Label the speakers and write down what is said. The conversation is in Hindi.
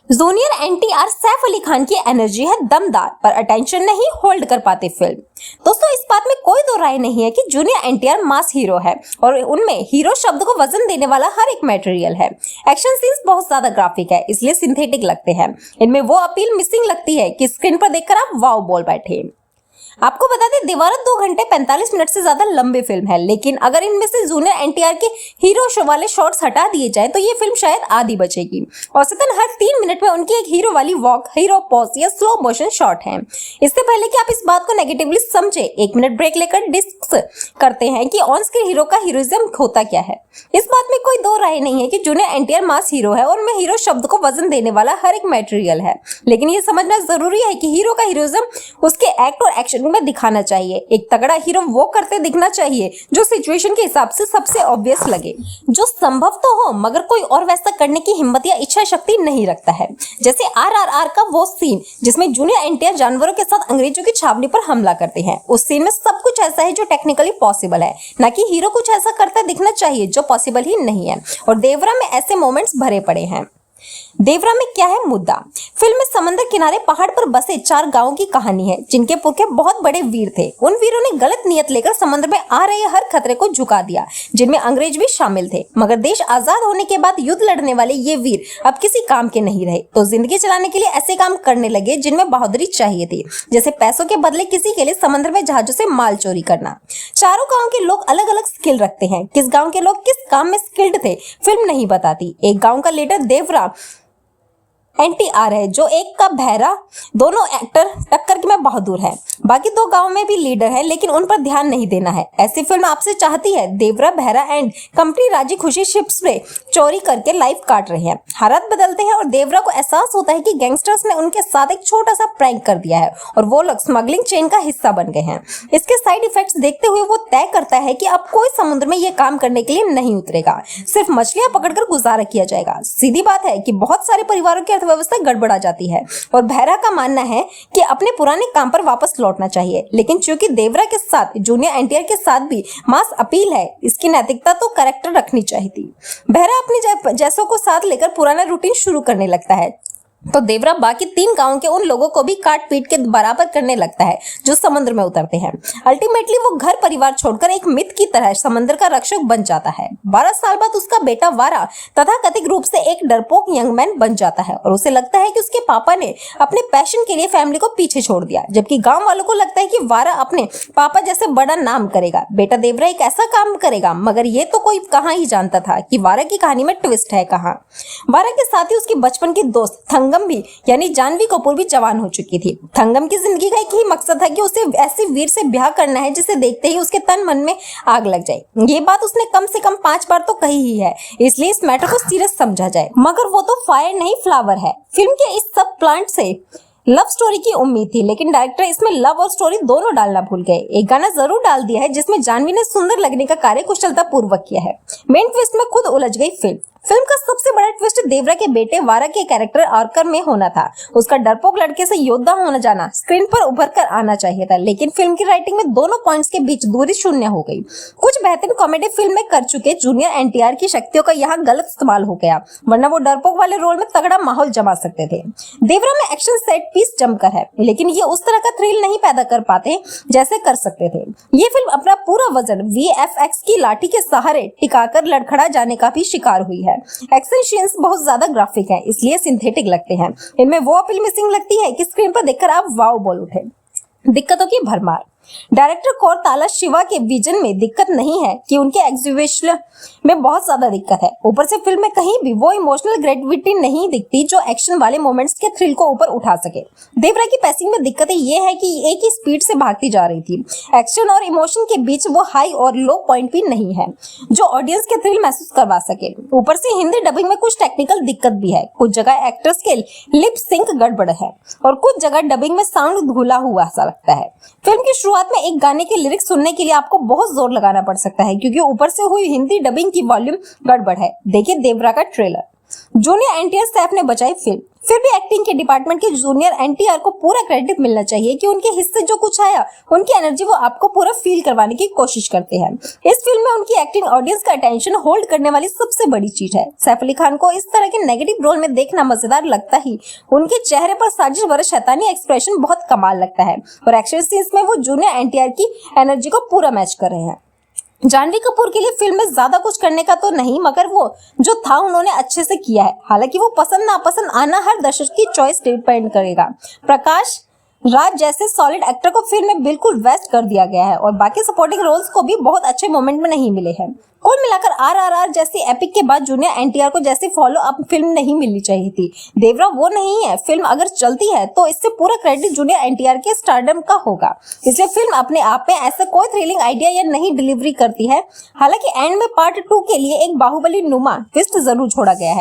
Speaker 1: जूनियर एनटीआर सैफ अली खान की एनर्जी है दमदार, पर अटेंशन नहीं होल्ड कर पाते फिल्म। दोस्तों, इस बात में कोई दो राय नहीं है कि जूनियर एनटीआर मास हीरो है और उनमें हीरो शब्द को वजन देने वाला हर एक मटेरियल है। एक्शन सीन्स बहुत ज्यादा ग्राफिक है, इसलिए सिंथेटिक लगते हैं। इनमें वो अपील मिसिंग लगती है कि स्क्रीन पर देखकर आप वाव बोल बैठे। आपको बता दें, दीवार 2 घंटे 45 मिनट से ज्यादा लंबी फिल्म है, लेकिन अगर इनमें से जूनियर एनटीआर के हीरो शो वाले शॉट्स हटा दिए जाए तो ये फिल्म शायद आधी बचेगी। औसतन हर 3 मिनट में उनकी एक हीरो वाली वॉक, हीरो पॉज या स्लो मोशन शॉट है। इससे पहले कि आप इस बात को नेगेटिवली समझे, 1 मिनट ब्रेक लेकर डिस्कस करते हैं कि ऑन स्क्रीन हीरो का हीरोइज्म होता क्या है। इस बात में कोई दो राय नहीं है कि जूनियर एनटीआर मास हीरो है और उनमें हीरो शब्द को वजन देने वाला हर एक मटेरियल है, लेकिन ये समझना जरूरी है कि हीरो का हीरोइज्म उसके एक्ट और एक्शन में दिखाना चाहिए। एक तगड़ा हीरो वो करते दिखना चाहिए जो सिचुएशन के हिसाब से सबसे ऑब्वियस लगे, जो संभव तो हो मगर कोई और वैसा करने की हिम्मत या इच्छा शक्ति नहीं रखता है। जैसे RRR का वो सीन जिसमें जूनियर एनटीआर जानवरों के साथ अंग्रेजों की छावनी पर हमला करते हैं। उस सीन में सब कुछ ऐसा है जो टेक्निकली पॉसिबल है, ना कि हीरो कुछ ऐसा करता दिखना चाहिए जो पॉसिबल ही नहीं है। और देवरा में ऐसे मोमेंट्स भरे पड़े हैं। देवरा में क्या है मुद्दा? फिल्म में समंदर किनारे पहाड़ पर बसे 4 गांवों की कहानी है जिनके पुरखे बहुत बड़े वीर थे। उन वीरों ने गलत नियत लेकर समुद्र में आ रहे हर खतरे को झुका दिया, जिनमें अंग्रेज भी शामिल थे। मगर देश आजाद होने के बाद युद्ध लड़ने वाले ये वीर अब किसी काम के नहीं रहे, तो जिंदगी चलाने के लिए ऐसे काम करने लगे जिनमें बहादुरी चाहिए थी, जैसे पैसों के बदले किसी के लिए समुद्र में जहाजों से माल चोरी करना। चारों गाँव के लोग अलग अलग स्किल रखते हैं। किस गाँव के लोग किस काम में स्किल्ड थे फिल्म नहीं बताती। एक गाँव का लीडर देवरा एनटीआर है, जो एक का बहरा। दोनों एक्टर टक्कर में बहादुर है। बाकी 2 गांव में भी लीडर है, लेकिन उन पर ध्यान नहीं देना है। ऐसी फिल्म आपसे चाहती है। देवरा, बहरा एंड कंपनी राजी खुशी शिप्स में चोरी करके लाइफ काट रहे हैं। हालात बदलते हैं और देवरा को एहसास होता है कि गैंगस्टर्स ने उनके साथ एक छोटा सा प्रैंक कर दिया है और वो लोग स्मगलिंग चेन का हिस्सा बन गए हैं। इसके साइड इफेक्ट्स देखते हुए वो तय करता है कि अब कोई समुद्र में ये काम करने के लिए नहीं उतरेगा, सिर्फ मछलियां पकड़कर गुजारा किया जाएगा। सीधी बात है कि बहुत सारे परिवारों की व्यवस्था गड़बड़ा जाती है और बहरा का मानना है कि अपने पुराने काम पर वापस लौटना चाहिए। लेकिन चूंकि देवरा के साथ जूनियर एनटीआर के साथ भी मास अपील है, इसकी नैतिकता तो करेक्टर रखनी चाहिए थी। बहरा अपने जैसों को साथ लेकर पुराना रूटीन शुरू करने लगता है, तो देवरा बाकी 3 गांवों के उन लोगों को भी काट पीट के बराबर करने लगता है जो समुद्र में उतरते हैं। अल्टीमेटली वो घर परिवार छोड़कर एक मिथ की तरह समुद्र का रक्षक बन जाता है। 12 साल बाद उसका बेटा वारा तथाकथित रूप से एक डरपोक यंग मैन बन जाता है और उसे लगता है कि उसके पापा ने अपने पैशन के लिए फैमिली को पीछे छोड़ दिया, जबकि गाँव वालों को लगता है कि वारा अपने पापा जैसे बड़ा नाम करेगा। बेटा देवरा एक ऐसा काम करेगा, मगर ये तो कोई कहाँ ही जानता था कि वारा की कहानी में ट्विस्ट है कहाँ। वारा के साथ ही उसकी बचपन की दोस्त थंगम भी यानी जानवी कपूर भी जवान हो चुकी थी। थंगम की जिंदगी का एक ही मकसद था कि उसे ऐसे वीर से ब्याह करना है जिसे देखते ही उसके तन मन में आग लग जाए। ये बात उसने कम से कम 5 बार तो कही ही है, इसलिए इस मैटर को सीरियस समझा जाए। मगर वो तो फायर नहीं फ्लावर है। फिल्म के इस सब प्लांट से लव स्टोरी की उम्मीद थी, लेकिन डायरेक्टर इसमें लव और स्टोरी दोनों डालना भूल गए। एक गाना जरूर डाल दिया है जिसमें जानवी ने सुंदर लगने का कार्य कुशलता पूर्वक किया है। मेन ट्विस्ट में खुद उलझ गई फिल्म का सबसे बड़ा ट्विस्ट देवरा के बेटे वारा के कैरेक्टर आर्कर में होना था। उसका डरपोक लड़के से योद्धा होना जाना स्क्रीन पर उभर कर आना चाहिए था, लेकिन फिल्म की राइटिंग में दोनों पॉइंट्स के बीच दूरी शून्य हो गई। कुछ बेहतरीन कॉमेडी फिल्म में कर चुके जूनियर एनटीआर की शक्तियों का यहाँ गलत इस्तेमाल हो गया, वरना वो डरपोक वाले रोल में तगड़ा माहौल जमा सकते थे। देवरा में एक्शन सेट पीस जमकर है, लेकिन ये उस तरह का थ्रिल नहीं पैदा कर पाते जैसे कर सकते थे। ये फिल्म अपना पूरा वजन VFX की लाठी के सहारे टिकाकर लड़खड़ा जाने का भी शिकार हुई है। एक्शन सीन्स बहुत ज्यादा ग्राफिक है, इसलिए सिंथेटिक लगते हैं। इनमें वो अपील मिसिंग लगती है कि स्क्रीन पर देखकर आप वाव बोल उठे। दिक्कतों की भरमार। डायरेक्टर कोरताला शिवा के विजन में दिक्कत नहीं है कि उनके एग्जीक्यूशन में बहुत ज्यादा दिक्कत है। ऊपर से फिल्म में कहीं भी वो इमोशनल ग्रेविटी नहीं दिखती जो एक्शन वाले मोमेंट्स के थ्रिल को ऊपर उठा सके। देवरा की पेसिंग में दिक्कतें ये है कि एक ही स्पीड से भागती जा रही थी। एक्शन और इमोशन के बीच वो हाई और लो पॉइंट भी नहीं है जो ऑडियंस के थ्रिल महसूस करवा सके। ऊपर से हिंदी डबिंग में कुछ टेक्निकल दिक्कत भी है। कुछ जगह एक्टर्स के लिप सिंक गड़बड़ है और कुछ जगह डबिंग में साउंड धुला हुआ सा लगता है। फिल्म की शुरुआत में एक गाने के लिरिक्स सुनने के लिए आपको बहुत जोर लगाना पड़ सकता है, क्योंकि ऊपर से हुई हिंदी डबिंग की वॉल्यूम गड़बड़ है। देखिए देवरा का ट्रेलर। जूनियर एनटीआर सैफ ने बचाई फिल्म। फिर भी एक्टिंग के डिपार्टमेंट के जूनियर एनटीआर को पूरा क्रेडिट मिलना चाहिए कि उनके हिस्से जो कुछ आया, उनकी एनर्जी वो आपको पूरा फील करवाने की कोशिश करते हैं। इस फिल्म में उनकी एक्टिंग ऑडियंस का अटेंशन होल्ड करने वाली सबसे बड़ी चीज है। सैफ अली खान को इस तरह के नेगेटिव रोल में देखना मजेदार लगता ही उनके चेहरे पर साजिश भरा शैतानी एक्सप्रेशन बहुत कमाल लगता है और एक्शन सीन्स में वो जूनियर एनटीआर की एनर्जी को पूरा मैच कर रहे हैं। जानवी कपूर के लिए फिल्म में ज्यादा कुछ करने का तो नहीं, मगर वो जो था उन्होंने अच्छे से किया है। हालांकि वो पसंद नापसंद आना हर दर्शक की चॉइस डिपेंड करेगा। प्रकाश राज जैसे सॉलिड एक्टर को फिल्म में बिल्कुल वेस्ट कर दिया गया है और बाकी सपोर्टिंग रोल्स को भी बहुत अच्छे मोमेंट में नहीं मिले हैं। कुल मिलाकर आरआरआर जैसी एपिक के बाद जूनियर एनटीआर को जैसी फॉलो अप फिल्म नहीं मिलनी चाहिए थी। देवरा वो नहीं है। फिल्म अगर चलती है तो इससे पूरा क्रेडिट जूनियर एनटीआर के स्टारडम का होगा। इसलिए फिल्म अपने आप में ऐसा कोई थ्रिलिंग आइडिया या नहीं डिलीवरी करती है। हालांकि एंड में पार्ट 2 के लिए एक बाहुबली नुमा ट्विस्ट जरूर छोड़ा गया है।